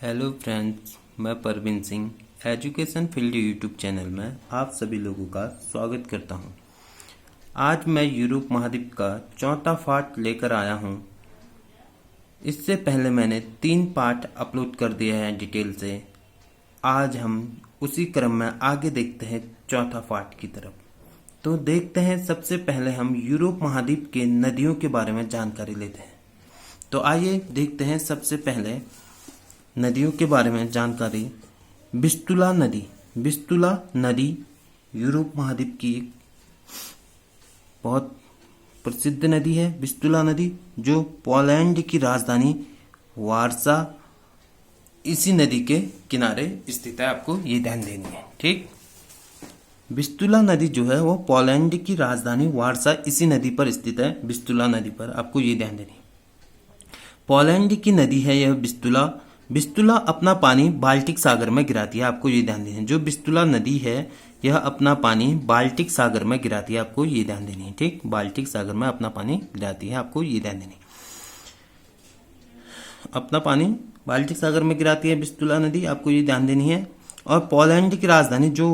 Hello friends, मैं Parveen Singh education field YouTube channel में आप सभी लोगों का स्वागत करता हूं। आज मैं यूरोप महाद्वीप का चौथा पार्ट लेकर आया हूं। इससे पहले मैंने 3 पार्ट अपलोड कर दिए हैं डिटेल से। आज हम उसी क्रम में आगे देखते हैं चौथा पार्ट की तरफ। तो देखते हैं, सबसे पहले हम यूरोप महाद्वीप के नदियों के बारे में जानकारी लेते हैं। तो आइए देखते हैं सबसे पहले नदियों के बारे में जानकारी। विस्तुला नदी यूरोप महाद्वीप की एक बहुत प्रसिद्ध नदी है। विस्तुला नदी जो पोलैंड की राजधानी वार्सा, इसी नदी के किनारे स्थित है। आपको ये ध्यान देनी है, ठीक। विस्तुला नदी जो है वो पोलैंड की राजधानी वार्सा, इसी नदी पर स्थित है। विस्तुला नदी पर आपको ये ध्यान देनी है। पोलैंड की नदी है यह विस्तुला अपना पानी बाल्टिक सागर में गिराती है। आपको ये ध्यान देना है। जो विस्तुला नदी है यह अपना पानी बाल्टिक सागर में गिराती है। आपको ये ध्यान देनी है, ठीक। बाल्टिक सागर में अपना पानी गिराती है। आपको ये ध्यान देनी है। अपना पानी बाल्टिक सागर में गिराती है विस्तुला नदी, आपको ये ध्यान देनी है। और पोलैंड की राजधानी जो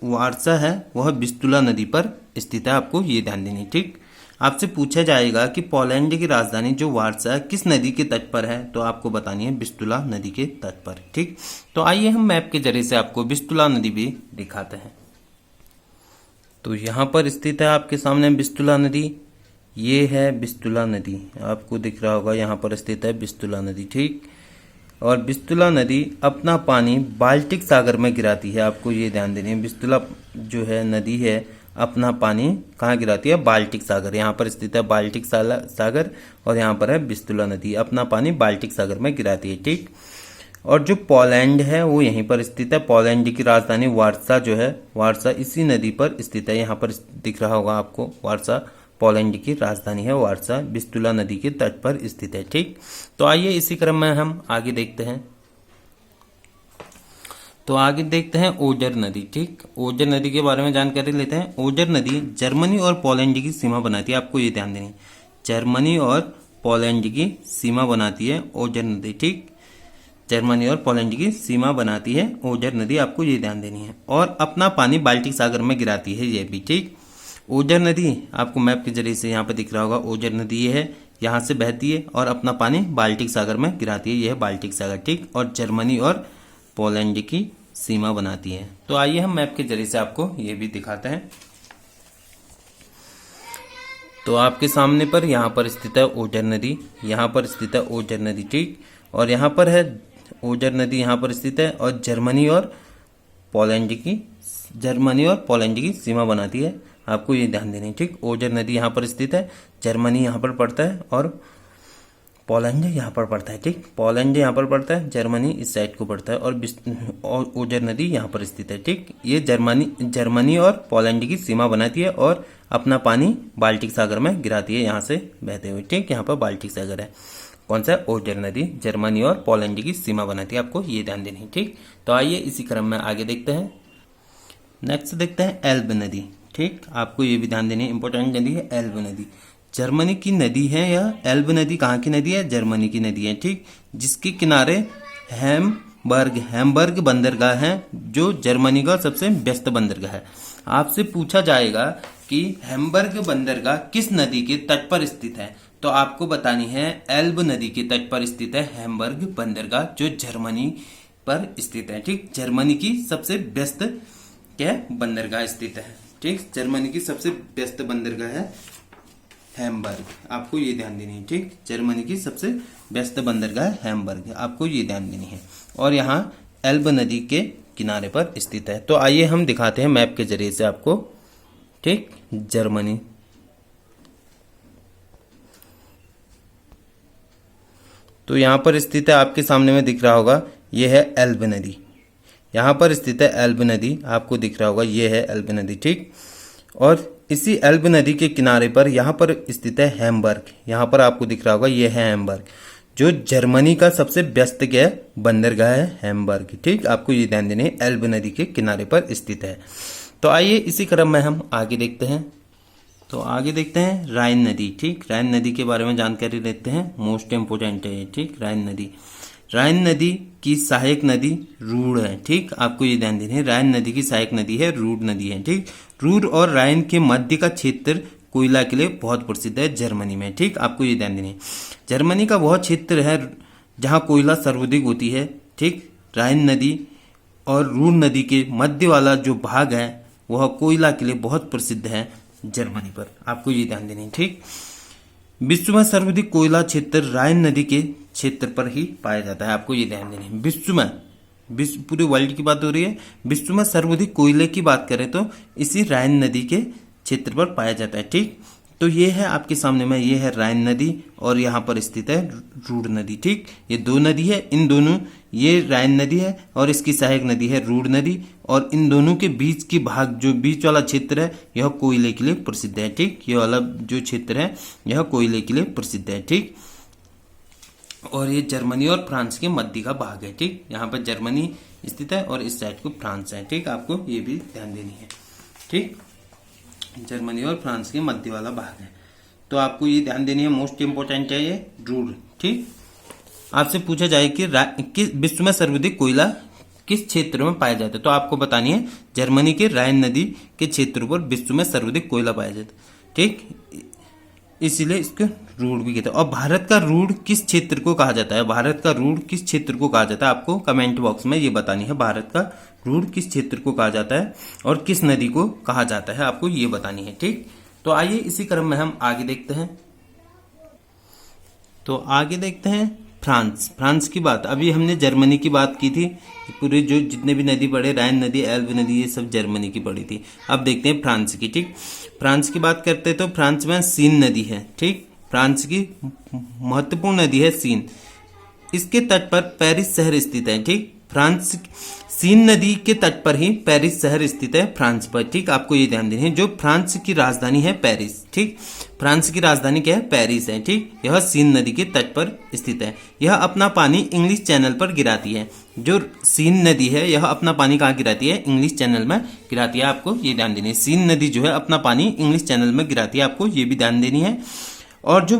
वार्सा है वह विस्तुला नदी पर स्थित है। आपको ये ध्यान देनी है, ठीक। आपसे पूछा जाएगा कि पोलैंड की राजधानी जो वार्सा किस नदी के तट पर है, तो आपको बतानी है विस्तुला नदी के तट पर, ठीक। तो आइए हम मैप के जरिए से आपको विस्तुला नदी भी दिखाते हैं। तो यहाँ पर स्थित है आपके सामने विस्तुला नदी। ये है विस्तुला नदी, आपको दिख रहा होगा। यहाँ पर स्थित है विस्तुला नदी, ठीक। और विस्तुला नदी अपना पानी बाल्टिक सागर में गिराती है। आपको ये ध्यान देनी है। विस्तुला जो है नदी है अपना पानी कहाँ गिराती है? बाल्टिक सागर। यहाँ पर स्थित है बाल्टिक सागर और यहाँ पर है विस्तुला नदी, अपना पानी बाल्टिक सागर में गिराती है, ठीक। और जो पोलैंड है वो यहीं पर स्थित है। पोलैंड की राजधानी वार्सा जो है, वार्सा इसी नदी पर स्थित है। यहाँ पर दिख रहा होगा आपको, वार्सा पोलैंड की राजधानी है। वार्सा विस्तुला नदी के तट पर स्थित है, ठीक। तो आइए इसी क्रम में हम आगे देखते हैं। तो आगे देखते हैं ओजर नदी, ठीक। ओजर नदी के बारे में जानकारी लेते हैं। ओजर नदी जर्मनी और पोलैंड की सीमा बनाती है। आपको ये ध्यान देनी है। जर्मनी और पोलैंड की सीमा बनाती है ओजर नदी, ठीक। जर्मनी और पोलैंड की सीमा बनाती है ओजर नदी, आपको ये ध्यान देनी है। और अपना पानी बाल्टिक सागर में गिराती है, ये भी, ठीक। ओजर नदी आपको मैप के जरिए से यहाँ पे दिख रहा होगा। ओजर नदी ये है, यहाँ से बहती है और अपना पानी बाल्टिक सागर में गिराती है। यह है बाल्टिक सागर, ठीक। और जर्मनी और पोलैंड की सीमा बनाती है। तो आइए हम मैप के जरिए से आपको ये भी दिखाते हैं। तो आपके सामने पर यहाँ पर स्थित है ओजर नदी, यहाँ पर स्थित है ओजर नदी, ठीक। और यहाँ पर है ओजर नदी, यहाँ पर स्थित है। और जर्मनी और पोलैंड की सीमा बनाती है। आपको ये ध्यान देनी है, ठीक। ओजर नदी यहाँ पर स्थित है, जर्मनी यहाँ पर पड़ता है और पोलैंड यहाँ पर पड़ता है, ठीक। पोलैंड यहाँ पर पड़ता है, जर्मनी इस साइड को पड़ता है और ओजर नदी यहाँ पर स्थित है, ठीक। ये जर्मनी और पोलैंड की सीमा बनाती है और अपना पानी बाल्टिक सागर में गिराती है, यहाँ से बहते हुए, ठीक। यहाँ पर बाल्टिक सागर है। कौन सा? ओजर नदी जर्मनी और पोलैंड की सीमा बनाती है। आपको ये ध्यान देनी है, ठीक। तो आइए इसी क्रम में आगे देखते हैं। नेक्स्ट देखते हैं एल्ब नदी, ठीक। आपको ये भी ध्यान देनी है, इंपॉर्टेंट नदी है एल्ब नदी। जर्मनी की नदी है यह। एल्ब नदी कहाँ की नदी है? जर्मनी की नदी है, ठीक। जिसके किनारे हैम्बर्ग बंदरगाह है, जो जर्मनी का सबसे व्यस्त बंदरगाह है। आपसे पूछा जाएगा कि हैम्बर्ग बंदरगाह किस नदी के तट पर स्थित है, तो आपको बतानी है एल्ब नदी के तट पर स्थित है हैम्बर्ग बंदरगाह, जो जर्मनी पर स्थित है, ठीक। जर्मनी की सबसे व्यस्त क्या बंदरगाह स्थित है, ठीक। जर्मनी की सबसे व्यस्त बंदरगाह है हैम्बर्ग, आपको ये ध्यान देनी है, ठीक। जर्मनी की सबसे व्यस्त बंदरगाह हैम्बर्ग, आपको ये ध्यान देनी है। और यहाँ एल्ब नदी के किनारे पर स्थित है। तो आइए हम दिखाते हैं मैप के जरिए से आपको, ठीक। जर्मनी, तो यहाँ पर स्थित है, आपके सामने में दिख रहा होगा। ये है एल्ब नदी, यहाँ पर स्थित है एल्ब नदी, आपको दिख रहा होगा। ये है एल्ब नदी, ठीक। और इसी एल्ब नदी के किनारे पर यहाँ पर स्थित है हैम्बर्ग, यहाँ पर आपको दिख रहा होगा। ये है हैम्बर्ग, जो जर्मनी का सबसे व्यस्त क्या बंदरगाह है, हैम्बर्ग, ठीक। आपको ये ध्यान देने, एल्ब नदी के किनारे पर स्थित है। तो आइए इसी क्रम में हम आगे देखते हैं। तो आगे देखते हैं राइन नदी, ठीक। राइन नदी के बारे में जानकारी लेते हैं, मोस्ट इंपोर्टेंट है, ठीक। राइन नदी, राइन नदी की सहायक नदी रूर है। ठीक, आपको ये ध्यान देना है, राइन नदी की सहायक नदी है रूर नदी है। ठीक, रूर और राइन के मध्य का क्षेत्र कोयला के लिए बहुत प्रसिद्ध है जर्मनी में। ठीक, आपको ये ध्यान देना है, जर्मनी का वह क्षेत्र है जहां कोयला सर्वाधिक होती है। ठीक, राइन नदी और रूर नदी के मध्य वाला जो भाग है वह कोयला के लिए बहुत प्रसिद्ध है जर्मनी पर। आपको ये ध्यान देना है। ठीक, विश्व में सर्वाधिक कोयला क्षेत्र राइन नदी के क्षेत्र पर ही पाया जाता है। आपको ये ध्यान देना है, विश्व पूरे वर्ल्ड की बात हो रही है, विश्व में सर्वाधिक कोयले की बात करें तो इसी राइन नदी के क्षेत्र पर पाया जाता है। ठीक, तो ये है आपके सामने में, ये है राइन नदी और यहाँ पर स्थित है रूर नदी। ठीक, ये दो नदी है, इन दोनों, ये राइन नदी है और इसकी सहायक नदी है रूर नदी, और इन दोनों के बीच की भाग, जो बीच वाला क्षेत्र है, यह कोयले के लिए प्रसिद्ध है। ठीक, यह वाला जो क्षेत्र है यह कोयले के लिए प्रसिद्ध है। ठीक, और ये जर्मनी और फ्रांस के मध्य का भाग है। ठीक, यहाँ पर जर्मनी स्थित है और इस साइड को फ्रांस है। ठीक, आपको ये भी ध्यान देनी है। ठीक, जर्मनी और फ्रांस के मध्य वाला भाग है, तो आपको ये ध्यान देनी है, मोस्ट इंपोर्टेंट है ये रूर। ठीक, आपसे पूछा जाए कि विश्व में सर्वाधिक कोयला किस क्षेत्र में पाया जाता है, तो आपको बतानी है जर्मनी के राइन नदी के क्षेत्र पर विश्व में सर्वाधिक कोयला पाया जाता है। ठीक, इसीलिए इसको रूर भी कहते हैं। और भारत का रूर किस क्षेत्र को कहा जाता है, भारत का रूर किस क्षेत्र को कहा जाता है, आपको कमेंट बॉक्स में ये बतानी है, भारत का रूर किस क्षेत्र को कहा जाता है और किस नदी को कहा जाता है, आपको ये बतानी है। ठीक, तो आइए इसी क्रम में हम आगे देखते हैं। तो आगे देखते हैं फ्रांस की बात। अभी हमने जर्मनी की बात की थी, पूरे जो जितने भी नदी पड़े, राइन नदी, एल्ब नदी, ये सब जर्मनी की पड़ी थी। अब देखते हैं फ्रांस की। ठीक, फ्रांस की बात करते हैं तो फ्रांस में सीन नदी है। ठीक, फ्रांस की महत्वपूर्ण नदी है सीन, इसके तट पर पेरिस शहर स्थित है। ठीक, फ्रांस सीन नदी के तट पर ही पेरिस शहर स्थित है फ्रांस पर। ठीक, आपको ये ध्यान देना है, जो फ्रांस की राजधानी है पेरिस। ठीक, फ्रांस की राजधानी क्या है, पेरिस है। ठीक, यह सीन नदी के तट पर स्थित है। यह अपना पानी इंग्लिश चैनल पर गिराती है। जो सीन नदी है यह अपना पानी कहाँ गिराती है, इंग्लिश चैनल में गिराती है। आपको ये ध्यान देनी है, सीन नदी जो है अपना पानी इंग्लिश चैनल में गिराती है, आपको ये भी ध्यान देनी है। और जो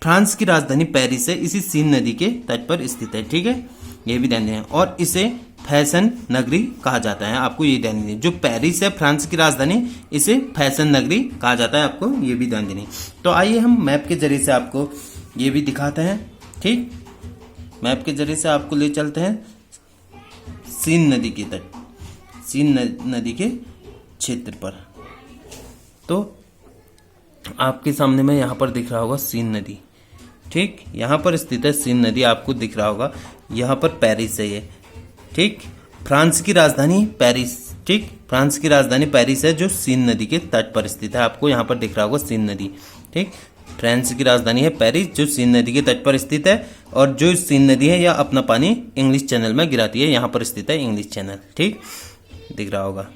फ्रांस की राजधानी पेरिस है इसी सीन नदी के तट पर स्थित है। ठीक है, ये भी ध्यान देना, और इसे फैशन नगरी कहा जाता है। आपको ये ध्यान देना, जो पेरिस है फ्रांस की राजधानी, इसे फैशन नगरी कहा जाता है, आपको ये भी ध्यान देनी। तो आइए हम मैप के जरिए से आपको ये भी दिखाते हैं। ठीक, मैप के जरिए से आपको ले चलते हैं सीन नदी के तट, सीन नदी के क्षेत्र पर। तो आपके सामने में यहाँ पर दिख रहा होगा सीन नदी। ठीक, यहाँ पर स्थित है सीन नदी, आपको दिख रहा होगा, यहाँ पर पेरिस है ये। ठीक, फ्रांस की राजधानी पेरिस। ठीक, फ्रांस की राजधानी पेरिस है जो सीन नदी के तट पर स्थित है, आपको यहाँ पर दिख रहा होगा सीन नदी। ठीक, फ्रांस की राजधानी है पेरिस जो सीन नदी के तट पर स्थित है, और जो सीन नदी है यह अपना पानी इंग्लिश चैनल में गिराती है, यहाँ पर स्थित है इंग्लिश चैनल। ठीक, दिख रहा होगा।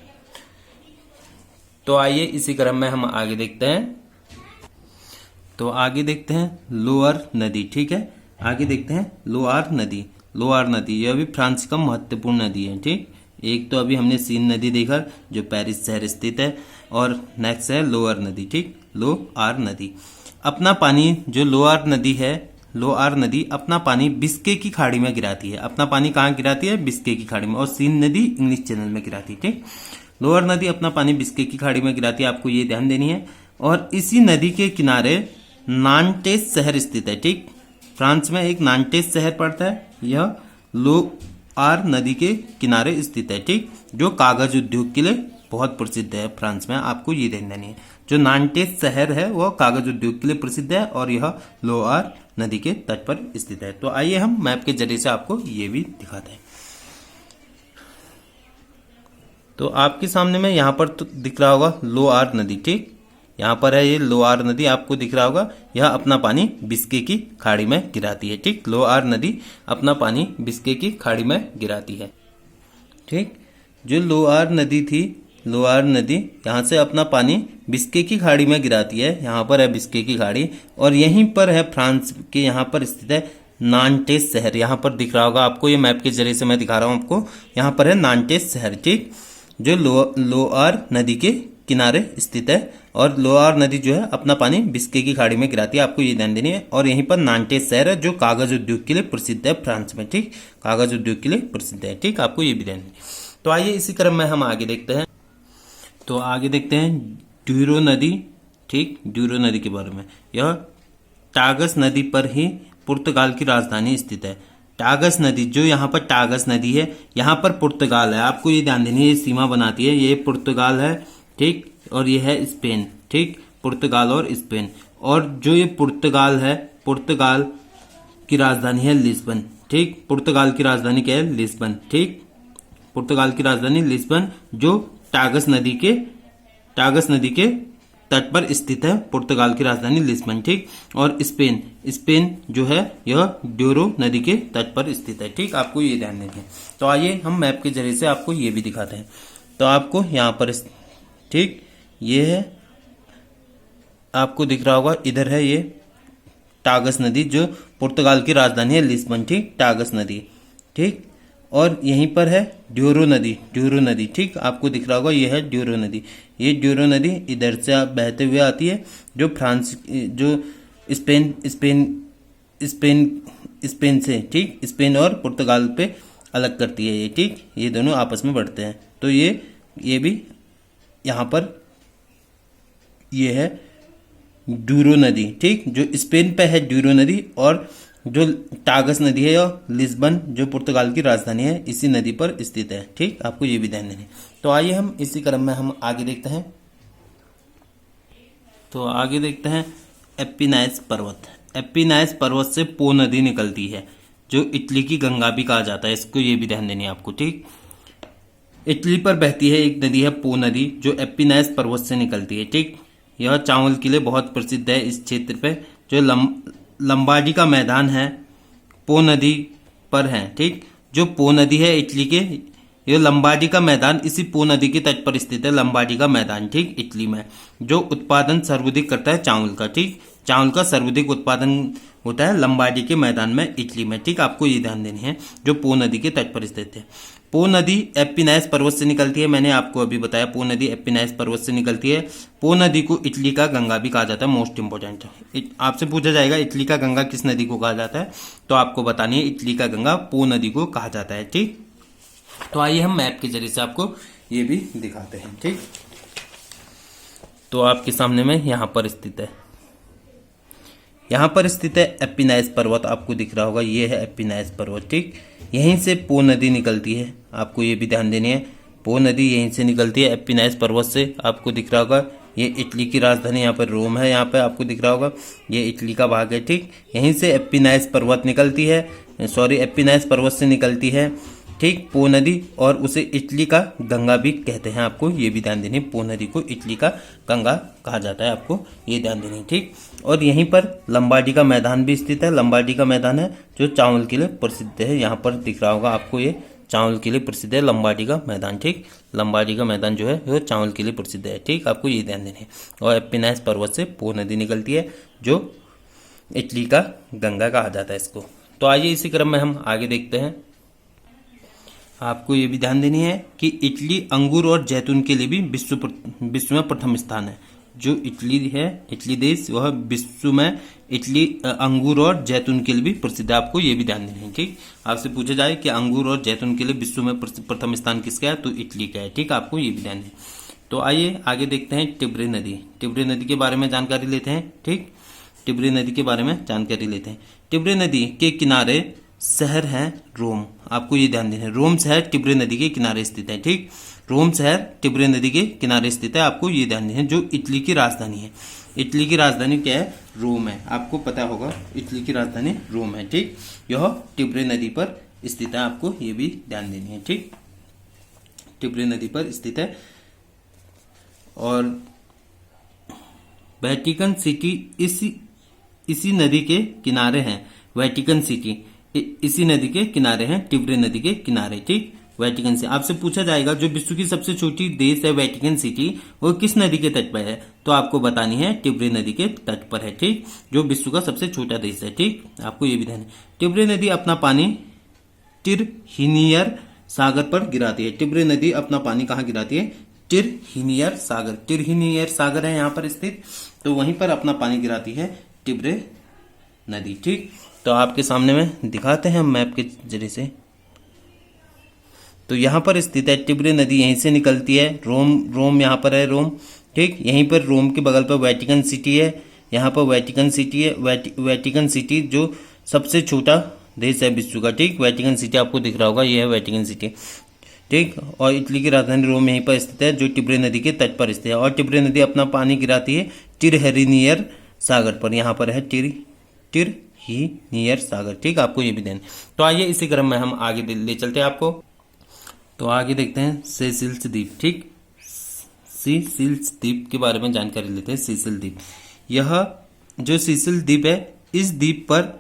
तो आइए इसी क्रम में हम आगे देखते हैं। तो आगे देखते हैं लोअर नदी। ठीक है, आगे देखते हैं लोअर नदी। लोअर नदी यह भी फ्रांस का महत्वपूर्ण नदी है। ठीक, एक तो अभी हमने सीन नदी देखा जो पेरिस शहर स्थित है, और नेक्स्ट है लोअर नदी। ठीक, लोअर नदी अपना पानी, जो लोअर नदी है, लोअर नदी अपना पानी बिस्के की खाड़ी में गिराती है। अपना पानी कहाँ गिराती है, बिस्के की खाड़ी में, और सीन नदी इंग्लिश चैनल में गिराती है। ठीक, लोअर नदी अपना पानी बिस्के की खाड़ी में गिराती है, आपको ये ध्यान देनी है। और इसी नदी के किनारे नांटेस शहर स्थित है। ठीक, फ्रांस में एक नांटेस शहर पड़ता है, यह लोअर नदी के किनारे स्थित है। ठीक, जो कागज उद्योग के लिए बहुत प्रसिद्ध है फ्रांस में, आपको ये ध्यान देनी है। जो नांटेस शहर है वह कागज उद्योग के लिए प्रसिद्ध है, और यह लोअर नदी के तट पर स्थित है। तो आइए हम मैप के जरिए से आपको ये भी दिखाते हैं। तो आपके सामने में यहाँ पर तो दिख रहा होगा लोअर नदी। ठीक, यहाँ पर है ये लोअर नदी, आपको दिख रहा होगा, यह अपना पानी बिस्के की खाड़ी में गिराती है। ठीक, लोअर नदी अपना पानी बिस्के की खाड़ी में गिराती है। ठीक, जो लोअर नदी थी, लोअर नदी यहाँ से अपना पानी बिस्के की खाड़ी में गिराती है, यहाँ पर है बिस्के की खाड़ी, और यहीं पर है फ्रांस के यहाँ पर स्थित है नांटेस शहर। यहाँ पर दिख रहा होगा आपको, ये मैप के जरिए से मैं दिखा रहा हूँ आपको, यहाँ पर है नांटेस शहर। ठीक, जो लोअर नदी के किनारे स्थित है और लोअर नदी जो है अपना पानी बिस्के की खाड़ी में गिराती है, आपको ये ध्यान देनी है। और यहीं पर नांटेस शहर है जो कागज उद्योग के लिए प्रसिद्ध है फ्रांस में, ठीक, कागज उद्योग के लिए प्रसिद्ध है, ठीक, आपको ये भी ध्यान देनी है। तो आइए इसी क्रम में हम आगे देखते हैं। तो आगे देखते हैं ड्यूरो नदी, ठीक, ड्यूरो नदी के बारे में। यह टागस नदी पर ही पुर्तगाल की राजधानी स्थित है। टागस नदी, जो यहाँ पर टागस नदी है, यहाँ पर पुर्तगाल है, आपको ये ध्यान देनी है, ये सीमा बनाती है, ये पुर्तगाल है, ठीक, और ये है स्पेन, ठीक, पुर्तगाल और स्पेन। और जो ये पुर्तगाल है, पुर्तगाल की राजधानी है लिस्बन, ठीक, पुर्तगाल की राजधानी क्या है, लिस्बन, ठीक, पुर्तगाल की राजधानी लिस्बन, जो टागस नदी के तट पर स्थित है, पुर्तगाल की राजधानी लिस्बन, ठीक। और स्पेन जो है यह ड्यूरो नदी के तट पर स्थित है, ठीक, आपको ये ध्यान देना है। तो आइए हम मैप के जरिए से आपको ये भी दिखाते हैं। तो आपको यहाँ पर, ठीक, ये है, आपको दिख रहा होगा, इधर है ये टागस नदी जो पुर्तगाल की राजधानी है लिस्बन, ठीक, टागस नदी, ठीक। और यहीं पर है ड्यूरो नदी, ठीक, आपको दिख रहा होगा, ये है ड्यूरो नदी। ये ड्यूरो नदी इधर से बहते हुए आती है, जो फ्रांस, जो स्पेन से, ठीक, स्पेन और पुर्तगाल पे अलग करती है ये, ठीक, ये दोनों आपस में बढ़ते हैं। तो ये भी यहाँ पर ये है ड्यूरो नदी, ठीक, जो स्पेन पे है ड्यूरो नदी, और जो टागस नदी है या लिस्बन जो पुर्तगाल की राजधानी है इसी नदी पर स्थित है, ठीक, आपको ये भी ध्यान देना है। तो आइए हम इसी क्रम में हम आगे देखते हैं। तो आगे देखते हैं एपिनाइस पर्वत से पो नदी निकलती है, जो इटली की गंगा भी कहा जाता है, इसको ये भी ध्यान देनी है आपको, ठीक। इटली पर बहती है एक नदी है पो नदी, जो एपिनाइस पर्वत से निकलती है, ठीक। यह चावल के लिए बहुत प्रसिद्ध है इस क्षेत्र पे, जो लंबाडी का मैदान है पो नदी पर है, ठीक, जो पो नदी है इटली के, यह लंबाडी का मैदान इसी पो नदी के तट पर स्थित है, लंबाडी का मैदान, ठीक, इटली में, जो उत्पादन सर्वाधिक करता है चावल का, ठीक, चावल का सर्वाधिक उत्पादन होता है लंबाडी के मैदान में, इटली में, ठीक, आपको ये ध्यान देनी है, जो पो नदी के तट पर स्थित है। पो नदी एपिनाइस पर्वत से निकलती है, मैंने आपको अभी बताया, पो नदी एपिनाइस पर्वत से निकलती है। पो नदी को इटली का गंगा भी कहा जाता है, मोस्ट इंपोर्टेंट। आपसे पूछा जाएगा इटली का गंगा किस नदी को कहा जाता है, तो आपको बतानी है इटली का गंगा पो नदी को कहा जाता है, ठीक। तो आइए हम मैप के जरिए से आपको ये भी दिखाते हैं, ठीक। तो आपके सामने में यहाँ पर स्थित है, यहाँ पर स्थित है एपिनाइस पर्वत, आपको दिख रहा होगा, ये है एपिनाइस पर्वत, ठीक। यहीं से पो नदी निकलती है, आपको ये भी ध्यान देनी है, पो नदी यहीं से निकलती है एपिनाइस पर्वत से, आपको दिख रहा होगा, ये इटली की राजधानी यहाँ पर रोम है, यहाँ पे आपको दिख रहा होगा, ये इटली का भाग है, ठीक। यहीं से एपिनाइस पर्वत निकलती है, एपिनाइस पर्वत से निकलती है, ठीक, पो नदी, और उसे इटली का गंगा भी कहते हैं, आपको ये भी ध्यान देनी है, पो नदी को इटली का गंगा कहा जाता है, आपको ये ध्यान देनी है, ठीक। और यहीं पर लंबाडी का मैदान भी स्थित है, लंबाडी का मैदान है जो चावल के लिए प्रसिद्ध है, यहाँ पर दिख रहा होगा आपको, ये चावल के लिए प्रसिद्ध है लंबाडी का मैदान, ठीक, लंबाडी का मैदान जो है वो चावल के लिए प्रसिद्ध है, ठीक, आपको ये ध्यान देना है। और एपिनाइस पर्वत से पो नदी निकलती है, जो इटली का गंगा कहा जाता है इसको। तो आइए इसी क्रम में हम आगे देखते हैं। आपको ये भी ध्यान देनी है कि इटली अंगूर और जैतून के लिए भी विश्व में प्रथम स्थान है, जो इटली है, इटली देश, वह विश्व में इटली अंगूर और जैतून के लिए भी प्रसिद्ध है, आपको ये भी ध्यान देना है, ठीक। आपसे पूछा जाए कि अंगूर और जैतून के लिए विश्व में प्रथम स्थान किसका है, तो इटली का है, ठीक, आपको ये भी ध्यान है। तो आइए आगे देखते हैं टिब्रे नदी के बारे में जानकारी लेते हैं, ठीक, टिब्रे नदी के बारे में जानकारी लेते हैं। टिब्रे नदी के किनारे शहर है रोम, आपको ये ध्यान देना है, रोम शहर टिब्रे नदी के किनारे स्थित है, ठीक, रोम शहर टिब्रे नदी के किनारे स्थित है, आपको ये ध्यान देना है, जो इटली की राजधानी है। इटली की राजधानी क्या है, रोम है, आपको पता होगा इटली की राजधानी रोम है, ठीक, यह टिब्रे नदी पर स्थित है, आपको ये भी ध्यान देनी है, ठीक, टिब्रे नदी पर स्थित है। और वेटिकन सिटी इसी नदी के किनारे है, वेटिकन सिटी इसी नदी के किनारे हैं, टिब्रे नदी के किनारे, ठीक, वेटिकन से। आपसे पूछा जाएगा जो विश्व की सबसे छोटी देश है वेटिकन सिटी, वो किस नदी के तट पर है, तो आपको बतानी है टिब्रे नदी के तट पर है, ठीक, जो विश्व का सबसे छोटा देश है, ठीक, आपको ये भी ध्यान है। टिब्रे नदी अपना पानी टिरहिनियर सागर पर गिराती है, टिब्रे नदी अपना पानी कहाँ गिराती है, टिरहिनियर सागर, टिरहिनियर सागर है यहाँ पर स्थित, तो वहीं पर अपना पानी गिराती है टिब्रे नदी। ठीक, तो आपके सामने में दिखाते हैं हम मैप के जरिए से। तो यहाँ पर स्थित है टिब्रे नदी, यहीं से निकलती है। रोम यहाँ पर है रोम। ठीक, यहीं पर रोम के बगल पर वेटिकन सिटी है। यहाँ पर वेटिकन सिटी है। वेटिकन सिटी जो सबसे छोटा देश है विश्व का। ठीक, वेटिकन सिटी आपको दिख रहा होगा, ये है वेटिकन सिटी। ठीक, और इटली की राजधानी रोम यहीं पर स्थित है, जो टिब्रे नदी के तट पर स्थित है। और टिब्रे नदी अपना पानी गिराती है टिरहरिनियर सागर पर। यहाँ पर है टिरहिनियर सागर। ठीक, आपको ये भी देना। तो आइए इसी क्रम में हम आगे ले चलते हैं आपको। तो आगे देखते हैं सेसिल्स द्वीप। ठीक, सीसिल्स द्वीप के बारे में जानकारी लेते हैं। सीसिल द्वीप, यह जो सीसिल द्वीप है, इस द्वीप पर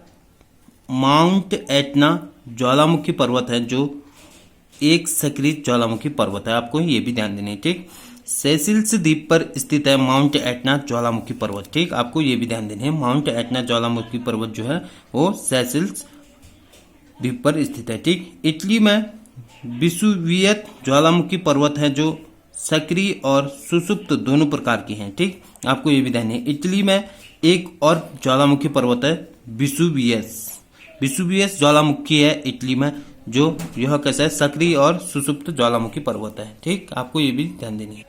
माउंट एटना ज्वालामुखी पर्वत है, जो एक सक्रिय ज्वालामुखी पर्वत है। आपको ये भी ध्यान देना है। ठीक, सेसिल्स द्वीप पर स्थित है माउंट एटना ज्वालामुखी पर्वत। ठीक, आपको ये भी ध्यान देना है। माउंट एटना ज्वालामुखी पर्वत जो है वो सेसिल्स द्वीप पर स्थित है। ठीक, इटली में विसुवियस ज्वालामुखी पर्वत है, जो सक्रिय और सुसुप्त दोनों प्रकार की हैं। ठीक, आपको ये भी ध्यान है। इटली में एक और ज्वालामुखी पर्वत है विसुवियस ज्वालामुखी है इटली में, जो यह कैसा है, सक्रिय और सुसुप्त ज्वालामुखी पर्वत है। ठीक, आपको ये भी ध्यान देनी है।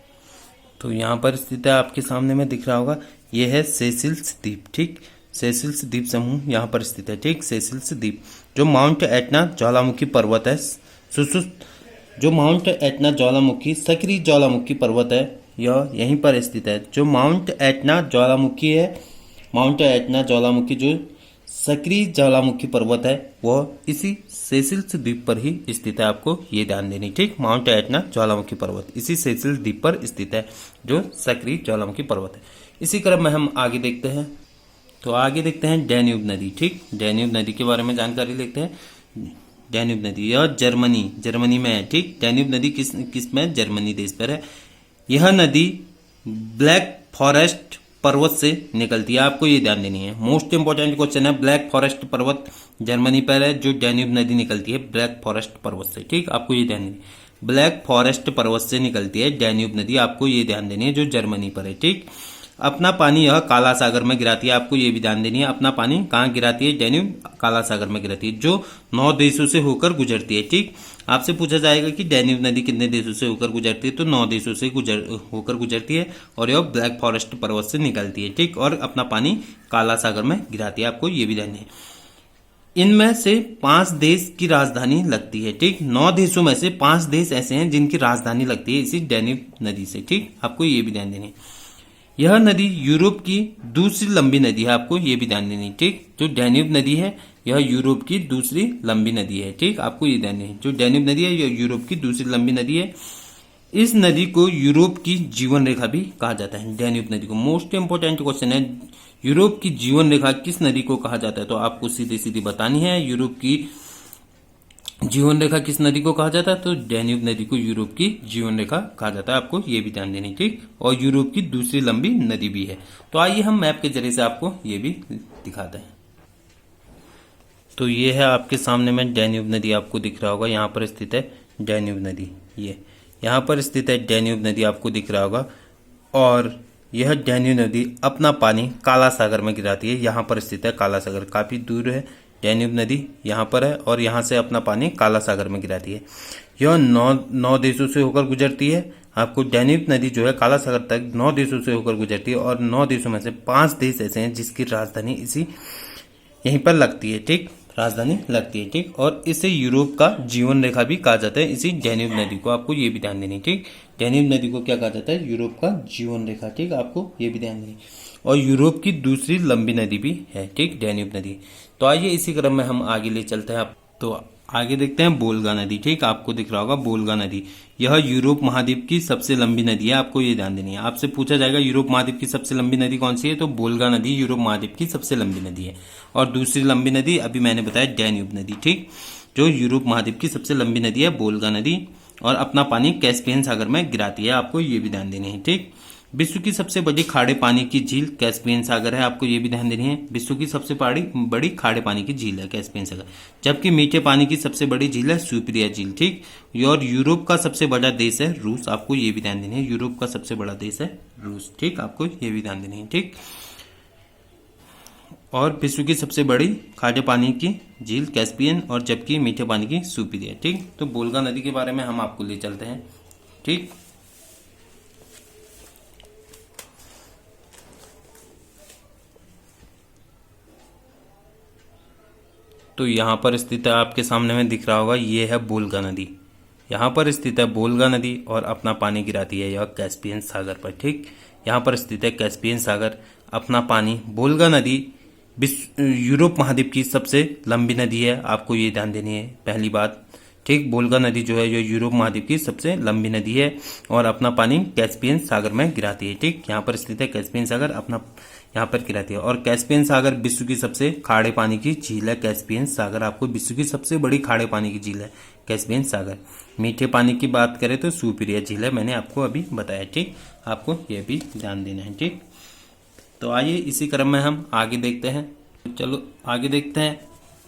तो यहाँ पर स्थित है, आपके सामने में दिख रहा होगा, यह है सेसिल्स द्वीप। ठीक, सेसिल्स द्वीप समूह यहाँ पर स्थित है। ठीक, सेसिल्स द्वीप जो माउंट एटना ज्वालामुखी पर्वत है, जो माउंट एटना ज्वालामुखी सक्रिय ज्वालामुखी पर्वत है, यह यहीं पर स्थित है। जो माउंट एटना ज्वालामुखी है, माउंट एटना ज्वालामुखी जो सक्रिय ज्वालामुखी पर्वत है, वह इसी सेसिल्स द्वीप पर ही स्थित है। आपको ये ध्यान देनी। ठीक, माउंट एटना ज्वालामुखी पर्वत इसी सेसिल्स द्वीप पर स्थित है, जो सक्रिय ज्वालामुखी पर्वत है। इसी क्रम में हम आगे देखते हैं। तो आगे देखते हैं डैन्यूब नदी। ठीक, डैन्यूब नदी के बारे में जानकारी लेते हैं। डैन्यूब नदी यह जर्मनी में है। ठीक, डैन्यूब नदी किस में, जर्मनी देश पर है। यह नदी ब्लैक फॉरेस्ट पर्वत से निकलती है। आपको ये ध्यान देनी है। मोस्ट इंपोर्टेंट क्वेश्चन है। ब्लैक फॉरेस्ट पर्वत जर्मनी पर है, जो डैन्यूब नदी निकलती है ब्लैक फॉरेस्ट पर्वत से। ठीक, आपको ये ध्यान देनी है। ब्लैक फॉरेस्ट पर्वत से निकलती है डैन्यूब नदी, आपको ये ध्यान देनी है, जो जर्मनी पर है। ठीक, अपना पानी यह काला सागर में गिराती है। आपको ये भी ध्यान देनी है। अपना पानी कहाँ गिराती है, डैन्यूब काला सागर में गिराती है, जो 9 देशों से होकर गुजरती है। ठीक, आपसे पूछा जाएगा कि डैन्यूब नदी कितने देशों से होकर गुजरती है, तो 9 देशों से होकर गुजरती है, और यह ब्लैक फॉरेस्ट पर्वत से निकलती है। ठीक, और अपना पानी काला सागर में गिराती है। आपको ये भी ध्यान है। इनमें से 5 देश की राजधानी लगती है। ठीक, 9 देशों में से 5 देश ऐसे हैं जिनकी राजधानी लगती है इसी डैन्यूब नदी से। ठीक, आपको ये भी ध्यान देनी है। यह नदी यूरोप की दूसरी लंबी नदी है। आपको ये भी ध्यान देनी। ठीक, जो डैन्यूब नदी है, यह यूरोप की दूसरी लंबी नदी है। ठीक, आपको ये ध्यान देनी। जो डैन्यूब नदी है, यह यूरोप की दूसरी लंबी नदी है। इस नदी को यूरोप की जीवन रेखा भी कहा जाता है। डैन्यूब नदी को, मोस्ट इंपोर्टेंट क्वेश्चन है, यूरोप की जीवन रेखा किस नदी को कहा जाता है, तो आपको सीधी सीधी बतानी है। यूरोप की जीवन रेखा किस नदी को कहा जाता है, तो डैन्यूब नदी को यूरोप की जीवन रेखा कहा जाता है। आपको ये भी ध्यान देनी। ठीक, और यूरोप की दूसरी लंबी नदी भी है। तो आइए हम मैप के जरिए से आपको ये भी दिखाते हैं। तो ये है आपके सामने में डैन्यूब नदी, आपको दिख रहा होगा, यहाँ पर स्थित है डैन्यूब नदी। ये यहाँ पर स्थित है डैन्यूब नदी, आपको दिख रहा होगा। और यह डैन्यूब नदी अपना पानी काला सागर में गिराती है। यहाँ पर स्थित है काला सागर, काफी दूर है डैन्यूब नदी, यहाँ पर है, और यहाँ से अपना पानी काला सागर में गिराती है। यह 9 देशों से होकर गुजरती है। आपको डैन्यूब नदी जो है काला सागर तक 9 देशों से होकर गुजरती है, और 9 देशों में से 5 देश ऐसे हैं जिसकी राजधानी इसी यहीं पर लगती है। ठीक, राजधानी लगती है। ठीक, और इसे यूरोप का जीवन रेखा भी कहा जाता है, इसी डैन्यूब नदी को। आपको ये भी ध्यान देनी। ठीक, डैन्यूब नदी को क्या कहा जाता है, यूरोप का जीवन रेखा। ठीक, आपको ये भी ध्यान देनी। और यूरोप की दूसरी लंबी नदी भी है। ठीक, डैन्यूब नदी। तो आइए इसी क्रम में हम आगे ले चलते हैं। तो आगे देखते हैं बोल्गा नदी। ठीक, आपको दिख रहा होगा बोल्गा नदी, यह यूरोप महाद्वीप की सबसे लंबी नदी है। आपको ये ध्यान देनी है। आपसे पूछा जाएगा यूरोप महाद्वीप की सबसे लंबी नदी कौन सी है, तो बोल्गा नदी यूरोप महाद्वीप की सबसे लंबी नदी है। और दूसरी लंबी नदी अभी मैंने बताया डैन्यूब नदी। ठीक, जो यूरोप महाद्वीप की सबसे लंबी नदी है बोल्गा नदी, और अपना पानी कैस्पियन सागर में गिराती है। आपको ये भी ध्यान देनी है। ठीक, विश्व की सबसे बड़ी खारे पानी की झील कैस्पियन सागर है, आपको ये भी ध्यान देनी है। विश्व की सबसे बड़ी खारे पानी की झील है कैस्पियन सागर। जबकि मीठे पानी की सबसे बड़ी झील है सुपिरिया झील, ठीक। और यूरोप का सबसे बड़ा देश है रूस, आपको ये भी ध्यान देनी है। यूरोप का सबसे बड़ा देश है रूस, ठीक, आपको ये भी ध्यान देनी है, ठीक। और विश्व की सबसे बड़ी खारे पानी की झील कैस्पियन और जबकि मीठे पानी की सुपिरिया, ठीक। तो वोल्गा नदी के बारे में हम आपको ले चलते हैं, ठीक। तो यहाँ पर स्थित है, आपके सामने में दिख रहा होगा, ये है वोल्गा नदी। यहाँ पर स्थित है वोल्गा नदी और अपना पानी गिराती है यह कैस्पियन सागर पर, ठीक। यहाँ पर स्थित है कैस्पियन सागर, अपना पानी। वोल्गा नदी यूरोप महाद्वीप की सबसे लंबी नदी है, आपको ये ध्यान देनी है पहली बात, ठीक। वोल्गा नदी जो है, जो यूरोप महाद्वीप की सबसे लंबी नदी है और अपना पानी कैस्पियन सागर में गिराती है, ठीक। यहाँ पर स्थित है कैस्पियन सागर, अपना यहाँ पर गिराती है। और कैस्पियन सागर विश्व की सबसे खारे पानी की झील है कैस्पियन सागर, आपको विश्व की सबसे बड़ी खारे पानी की झील है कैस्पियन सागर। मीठे पानी की बात करें तो सुपिरिया झील है, मैंने आपको अभी बताया, ठीक। आपको यह भी ध्यान देना है, ठीक। तो आइए इसी क्रम में हम आगे देखते हैं। चलो आगे देखते हैं,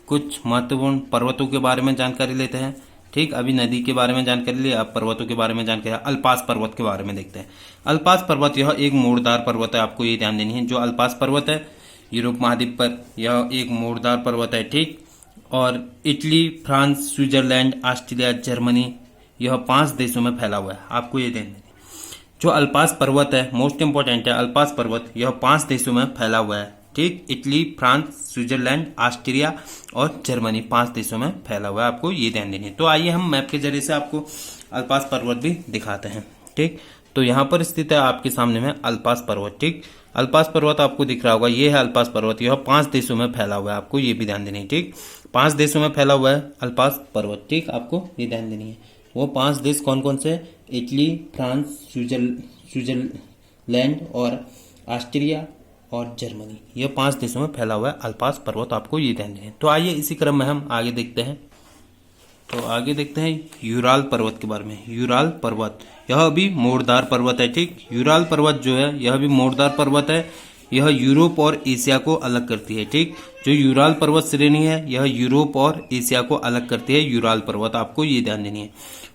कुछ महत्वपूर्ण पर्वतों के बारे में जानकारी लेते हैं, ठीक। अभी नदी के बारे में जानकारी ली, अब पर्वतों के बारे में जानकारी। अल्पास पर्वत के बारे में देखते हैं। अल्पास पर्वत यह एक मोड़दार पर्वत है, आपको ये ध्यान देनी है। जो अल्पास पर्वत है यूरोप महाद्वीप पर, यह एक मोड़दार पर्वत है, ठीक। और Italy, France, Switzerland, Australia, Germany, यह 5 देशों में फैला हुआ है, आपको ये ध्यान देनी है। जो अल्पास पर्वत है, मोस्ट इंपोर्टेंट है, अल्पास पर्वत यह 5 देशों में फैला हुआ है, ठीक। इटली, फ्रांस, स्विट्जरलैंड, ऑस्ट्रिया और जर्मनी 5 देशों में फैला हुआ है, आपको ये ध्यान देनी है। तो आइए हम मैप के जरिए से आपको अल्पास पर्वत भी दिखाते हैं, ठीक। तो यहाँ पर स्थित है आपके सामने में अल्पास पर्वत, ठीक। अल्पास पर्वत आपको दिख रहा होगा, ये है अल्पास पर्वत, यह 5 देशों में फैला हुआ है, आपको ये भी ध्यान देनी है, ठीक। 5 देशों में फैला हुआ है अल्पास पर्वत, ठीक, आपको ये ध्यान देनी है। वो 5 देश कौन कौन से? इटली, फ्रांस, स्विट्जरलैंड और ऑस्ट्रिया और जर्मनी, ये 5 देशों में फैला हुआ है अल्पास पर्वत, आपको ये ध्यान देना है। तो आइए इसी क्रम में हम आगे देखते हैं। तो आगे देखते हैं यूराल पर्वत के बारे में। यूराल पर्वत यह भी मोड़दार पर्वत है, ठीक। यूराल पर्वत जो है यह भी मोड़दार पर्वत है, यह यूरोप और एशिया को अलग करती है, ठीक। जो यूराल पर्वत श्रेणी है यह यूरोप और एशिया को अलग करती है, यूराल पर्वत, आपको ये ध्यान देनी है।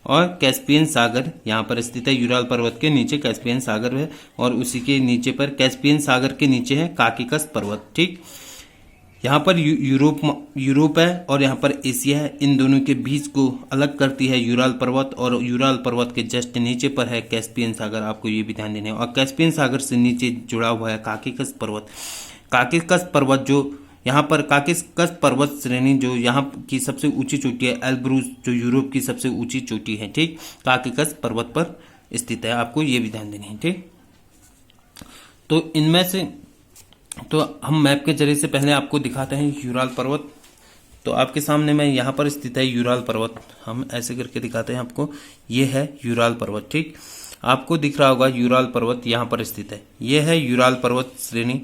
और कैस्पियन सागर यहाँ पर स्थित है, यूराल पर्वत के नीचे कैस्पियन सागर है और उसी के नीचे पर कैस्पियन सागर के नीचे है काकिकस पर्वत, ठीक। यहाँ पर यूरोप है और यहाँ पर एशिया है, इन दोनों के बीच को अलग करती है यूराल पर्वत और यूराल पर्वत के जस्ट नीचे पर है कैस्पियन सागर, आपको ये भी ध्यान देना है। और कैस्पियन सागर से नीचे जुड़ा हुआ है काकिकस पर्वत। काकिकस पर्वत जो यहाँ पर काकिकस पर्वत श्रेणी जो यहाँ की सबसे ऊंची चोटी है, एल्ब्रूज जो यूरोप की सबसे ऊंची चोटी है, ठीक, काकिकस पर्वत पर स्थित है, आपको ये भी ध्यान देनी है, ठीक। तो इनमें से तो हम मैप के जरिए से पहले आपको दिखाते हैं यूराल पर्वत। तो आपके सामने में यहाँ पर स्थित है यूराल पर्वत, हम ऐसे करके दिखाते हैं आपको, ये है यूराल पर्वत, ठीक। आपको दिख रहा होगा यूराल पर्वत यहाँ पर स्थित है, ये है यूराल पर्वत श्रेणी।